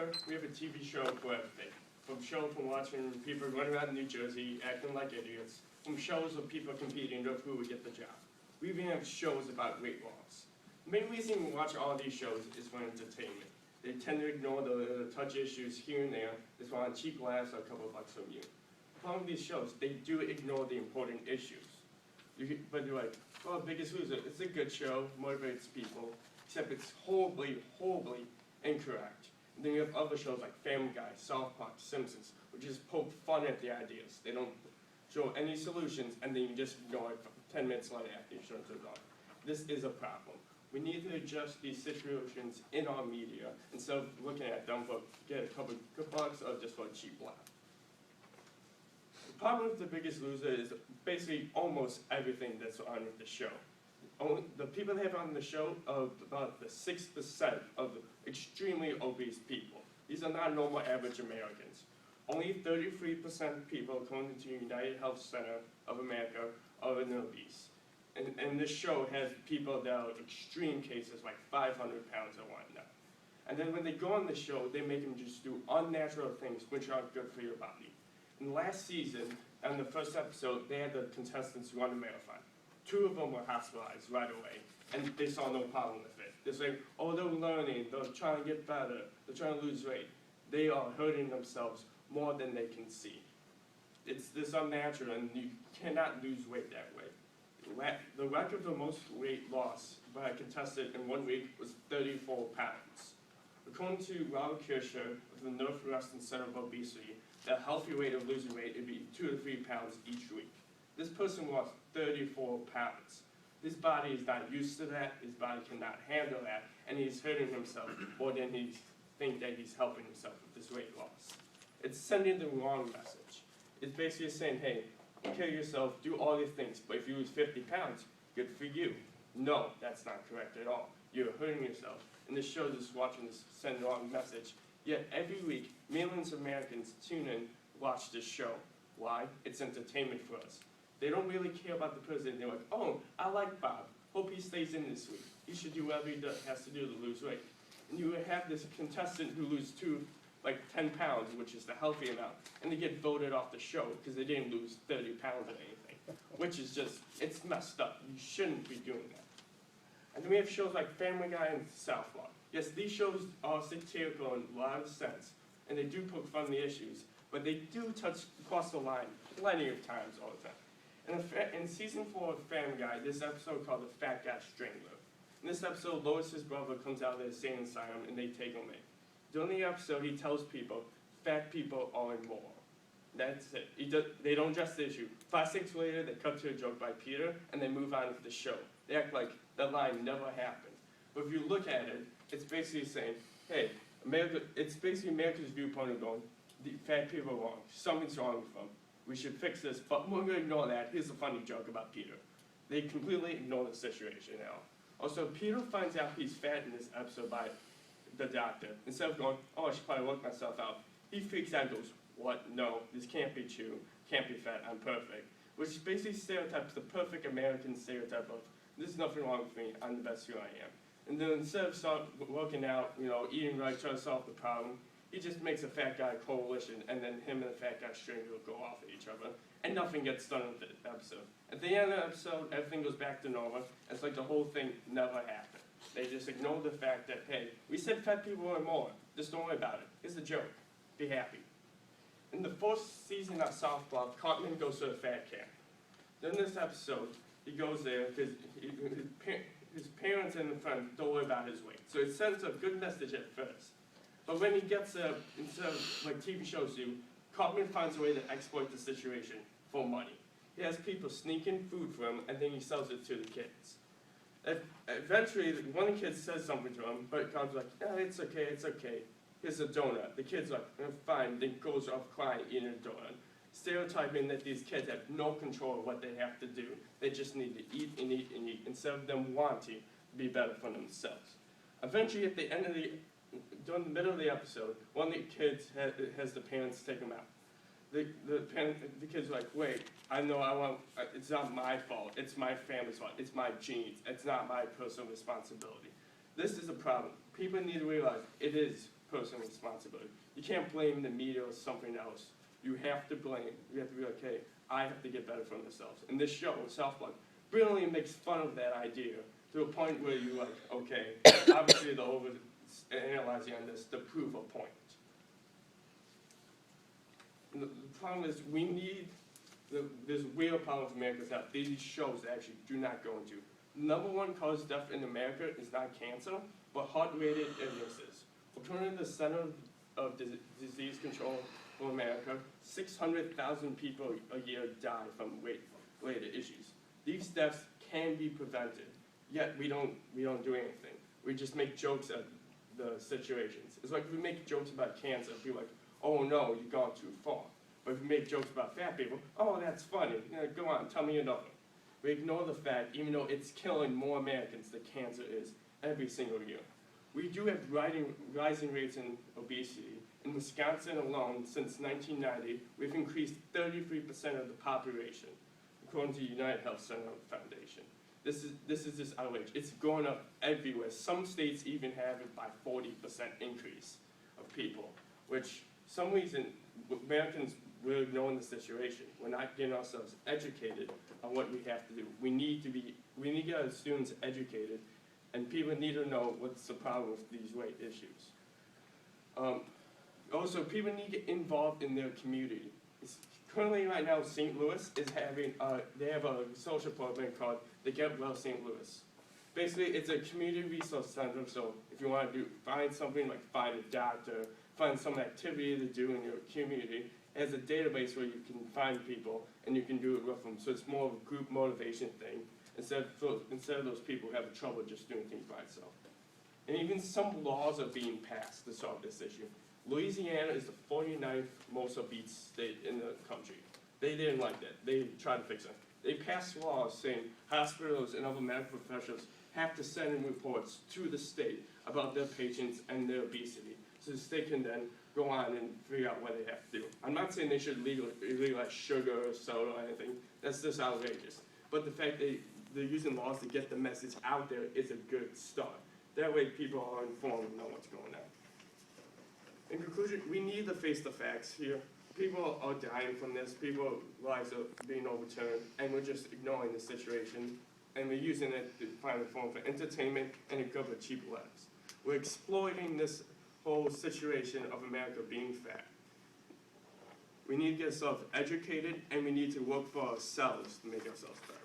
America, we have a TV show for everything. From watching people running around New Jersey acting like idiots, from shows of people competing of who would get the job. We even have shows about weight loss. The main reason we watch all these shows is for entertainment. They tend to ignore the touchy issues here and there. They just want cheap laughs or a couple of bucks from you. The problem with these shows, they do ignore the important issues. But you're like, well, Biggest Loser, it's a good show, motivates people, except it's horribly, horribly incorrect. And then you have other shows like Family Guy, South Park, Simpsons, which just poke fun at the ideas. They don't show any solutions, and then you just ignore it 10 minutes later after you show it to the dog. This is a problem. We need to adjust these situations in our media instead of looking at them for get a couple good bucks or just for a cheap laugh. The problem with The Biggest Loser is basically almost everything that's on the show. The people they have on the show are about the 6% of the extremely obese people. These are not normal average Americans. Only 33% of people, according to United Health Center of America, are obese. And this show has people that are extreme cases, like 500 pounds or whatnot. And then when they go on the show, they make them just do unnatural things which aren't good for your body. In last season, on the first episode, they had the contestants run a marathon. 2 of them were hospitalized right away, and they saw no problem with it. They're saying, oh, they're learning, they're trying to get better, they're trying to lose weight. They are hurting themselves more than they can see. It's this unnatural, and you cannot lose weight that way. The record for most weight loss by a contestant in 1 week was 34 pounds. According to Robert Kircher of the Northwestern Center of Obesity, the healthy rate of losing weight would be 2 to 3 pounds each week. This person lost 34 pounds. His body is not used to that, his body cannot handle that, and he's hurting himself more than he thinks that he's helping himself with this weight loss. It's sending the wrong message. It's basically saying, hey, kill yourself, do all these things, but if you lose 50 pounds, good for you. No, that's not correct at all. You're hurting yourself. And this show is watching this send the wrong message. Yet every week, millions of Americans tune in, watch this show. Why? It's entertainment for us. They don't really care about the person. They're like, oh, I like Bob. Hope he stays in this week. He should do whatever he has to do to lose weight. And you have this contestant who loses 10 pounds, which is the healthy amount, and they get voted off the show because they didn't lose 30 pounds or anything, which is just, it's messed up. You shouldn't be doing that. And then we have shows like Family Guy and South Park. Yes, these shows are satirical in a lot of sense, and they do poke fun at the issues, but they do cross the line plenty of times all the time. And in season 4 of Family Guy, there's an episode called The Fat Guy Strangler. In this episode, Lois's brother comes out of the insane asylum and they take him in. During the episode, he tells people, fat people are immoral. That's it. They don't address the issue. 5 weeks later, they cut to a joke by Peter, and they move on with the show. They act like that line never happened. But if you look at it, it's basically saying, hey, it's basically America's viewpoint of going, the fat people are wrong. Something's wrong with them. We should fix this, but we're going to ignore that. Here's a funny joke about Peter. They completely ignore the situation now. Also, Peter finds out he's fat in this episode by the doctor. Instead of going, oh, I should probably work myself out, he freaks out and goes, what? No, this can't be true. Can't be fat. I'm perfect. Which basically stereotypes the perfect American stereotype of, there's nothing wrong with me. I'm the best who I am. And then instead of working out, eating right, trying to solve the problem, he just makes a fat guy coalition, and then him and the fat guy strangler go off at each other, and nothing gets done with the episode. At the end of the episode, everything goes back to normal. It's like the whole thing never happened. They just ignore the fact that, hey, we said fat people were more. Just don't worry about it. It's a joke. Be happy. In the 4th season of South Park, Cartman goes to a fat camp. Then this episode, he goes there because his parents and the friends don't worry about his weight. So it sends a good message at first. But when he gets instead of like TV shows do, Cartman finds a way to exploit the situation for money. He has people sneaking food for him, and then he sells it to the kids. Eventually, one of the kids says something to him, but Cartman's like, "No, it's okay, it's okay. Here's a donut." The kid's like, "Fine," then goes off crying, eating a donut. Stereotyping that these kids have no control of what they have to do. They just need to eat and eat and eat, instead of them wanting to be better for themselves. Eventually, at the end of during the middle of the episode, one of the kids has the parents take him out. The kid's like, wait, it's not my fault, it's my family's fault, it's my genes, it's not my personal responsibility. This is a problem. People need to realize it is personal responsibility. You can't blame the media or something else. You have to blame. You have to be like, hey, I have to get better for myself. And this show, South Park, brilliantly makes fun of that idea to a point where you're like, okay, obviously they're over analyzing on this to prove a point. And the problem is we need, there's real problem with America's health. These shows actually do not go into. Number one cause of death in America is not cancer, but heart-related illnesses. According to the Center of Disease Control for America, 600,000 people a year die from weight-related issues. These deaths can be prevented, yet we don't do anything. We just make jokes at the situations. It's like if we make jokes about cancer, people are like, oh no, you've gone too far. But if we make jokes about fat people, oh, that's funny. Go on, tell me another. We ignore the fact, even though it's killing more Americans than cancer is every single year. We do have rising rates in obesity. In Wisconsin alone, since 1990, we've increased 33% of the population, according to the United Health Center Foundation. This is just outrage. It's going up everywhere. Some states even have it by 40% increase of people, which some reason Americans, we're ignoring the situation. We're not getting ourselves educated on what we have to do. We need to get our students educated, and people need to know what's the problem with these weight issues. Also, people need to get involved in their community. Currently, right now, St. Louis is having, they have a social program called the Get Well St. Louis. Basically, it's a community resource center, so if you want to find something like find a doctor, find some activity to do in your community, it has a database where you can find people and you can do it with them. So it's more of a group motivation thing instead of those people who have trouble just doing things by itself. And even some laws are being passed to solve this issue. Louisiana is the 49th most obese state in the country. They didn't like that. They tried to fix it. They passed laws saying hospitals and other medical professionals have to send in reports to the state about their patients and their obesity, so the state can then go on and figure out what they have to do. I'm not saying they should legalize sugar or soda or anything. That's just outrageous. But the fact that they're using laws to get the message out there is a good start. That way people are informed and know what's going on. In conclusion, we need to face the facts here. People are dying from this. People's lives are being overturned, and we're just ignoring the situation, and we're using it to find a form for entertainment and to cover cheap lives. We're exploiting this whole situation of America being fat. We need to get ourselves educated, and we need to work for ourselves to make ourselves better.